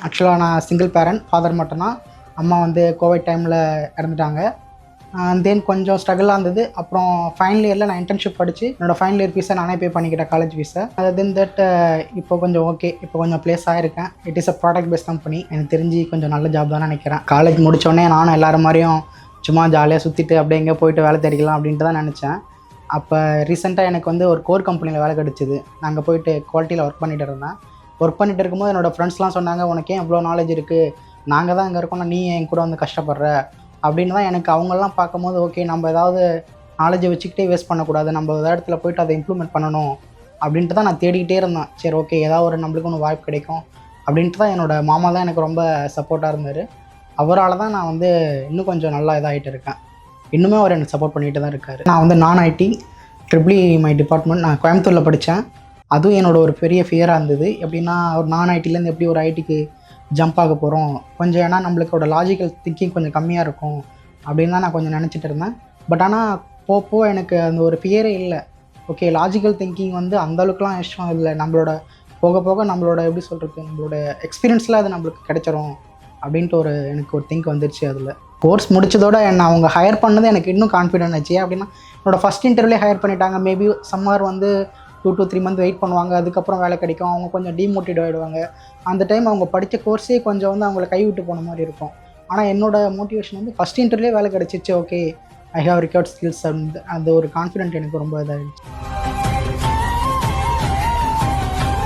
ஆக்சுவலாக நான் single parent, father மட்டும்தான். அம்மா வந்து கோவிட் டைமில் இறந்துட்டாங்க. தென் கொஞ்சம் ஸ்ட்ரகிளாக இருந்தது. அப்புறம் ஃபைனல் இயரில் நான் இன்டர்ன்ஷிப் படித்து என்னோடய ஃபைனல் இயர் ஃபீஸை நானே பே பண்ணிக்கிட்டேன், காலேஜ் ஃபீஸை. தென் தட் இப்போ கொஞ்சம் ஓகே, இப்போ கொஞ்சம் ப்ளேஸ் ஆகிருக்கேன். It is a product based company. எனக்கு தெரிஞ்சு கொஞ்சம் நல்ல ஜாப் தான் நினைக்கிறேன். காலேஜ் முடித்தோடனே நானும் எல்லோரும் மாதிரியும் சும்மா ஜாலியாக சுற்றிட்டு அப்படியே எங்கே போயிட்டு வேலை தேடிக்கலாம் அப்படின்ட்டு தான் நினச்சேன். அப்போ ரீசெண்டாக எனக்கு வந்து ஒரு கோர் கம்பெனியில் வேலை கிடச்சிது. நாங்கள் போயிட்டு குவாலிட்டியில் ஒர்க் பண்ணிகிட்டு இருந்தேன். ஒர்க் பண்ணிகிட்டு இருக்கும்போது என்னோடய ஃப்ரெண்ட்ஸ்லாம் சொன்னாங்க, உனக்கே எவ்வளோ நாலேஜ் இருக்குது, நாங்கள் தான் இங்கே இருக்கோம்னா நீ என் கூட வந்து கஷ்டப்படுற அப்படின்னு தான். எனக்கு அவங்கெல்லாம் பார்க்கும்போது ஓகே, நம்ம ஏதாவது நாலேஜை வச்சுக்கிட்டே வேஸ்ட் பண்ணக்கூடாது, நம்ம ஒரு இடத்துல போய்ட்டு அதை இம்ப்ளிமெண்ட் பண்ணணும் அப்படின்ட்டு தான் நான் தேடிக்கிட்டே இருந்தேன். சரி ஓகே, ஏதாவது ஒரு நம்மளுக்கு ஒன்று வாய்ப்பு கிடைக்கும் அப்படின்ட்டு தான். என்னோடய மாமா தான் எனக்கு ரொம்ப சப்போர்ட்டாக இருந்தார். அவரால் தான் நான் வந்து இன்னும் கொஞ்சம் நல்லா இதாகிட்டு இருக்கேன். இன்னுமே அவர் எனக்கு சப்போர்ட் பண்ணிகிட்டு தான் இருக்கார். நான் வந்து நான் ஐடி ட்ரிபிள் மை டிபார்ட்மெண்ட், நான் கோயம்புத்தூரில் படித்தேன். அதுவும் என்னோட ஒரு பெரிய ஃபியராக இருந்தது. எப்படின்னா ஒரு நான் ஐடிலேருந்து எப்படி ஒரு ஐடிக்கு ஜம்ப் ஆக போகிறோம், கொஞ்சம் ஏன்னா நம்மளுக்கோட லாஜிக்கல் திங்கிங் கொஞ்சம் கம்மியாக இருக்கும் அப்படின்னு தான் நான் கொஞ்சம் நினச்சிட்டு இருந்தேன். பட் ஆனால் போக எனக்கு அந்த ஒரு ஃபியரே இல்லை. ஓகே, லாஜிக்கல் திங்கிங் வந்து அந்தளவுக்குலாம் இஷ்டம் இல்லை, நம்மளோட போக போக நம்மளோட எப்படி சொல்கிறது, நம்மளோட எக்ஸ்பீரியன்ஸில் அது நம்மளுக்கு கிடைச்சிரும் அப்படின்ட்டு எனக்கு ஒரு திங்க் வந்துருச்சு. அதில் கோர்ஸ் முடிச்சதோட என்னை அவங்க ஹையர் பண்ணது எனக்கு இன்னும் கான்ஃபிடென்ட் ஆச்சு. அப்படின்னா என்னோடய ஃபஸ்ட் இன்டர்வியூலே ஹையர் பண்ணிட்டாங்க. மேபி சம்மர் வந்து 2 to 3 months வெயிட் பண்ணுவாங்க, அதுக்கப்புறம் வேலை கிடைக்கும். அவங்க கொஞ்சம் டிமோட்டிவேட் ஆகிடுவாங்க. அந்த டைம் அவங்க படித்த கோர்ஸே கொஞ்சம் வந்து அவங்கள கைவிட்டு போன மாதிரி இருக்கும். ஆனால் என்னோடய மோட்டிவேஷன் வந்து ஃபஸ்ட் இன்டர்வியூலே வேலை கிடச்சிச்சு. Okay, I have required skills. அந்த ஒரு கான்ஃபிடென்ட் எனக்கு ரொம்ப இதாகிடுச்சு.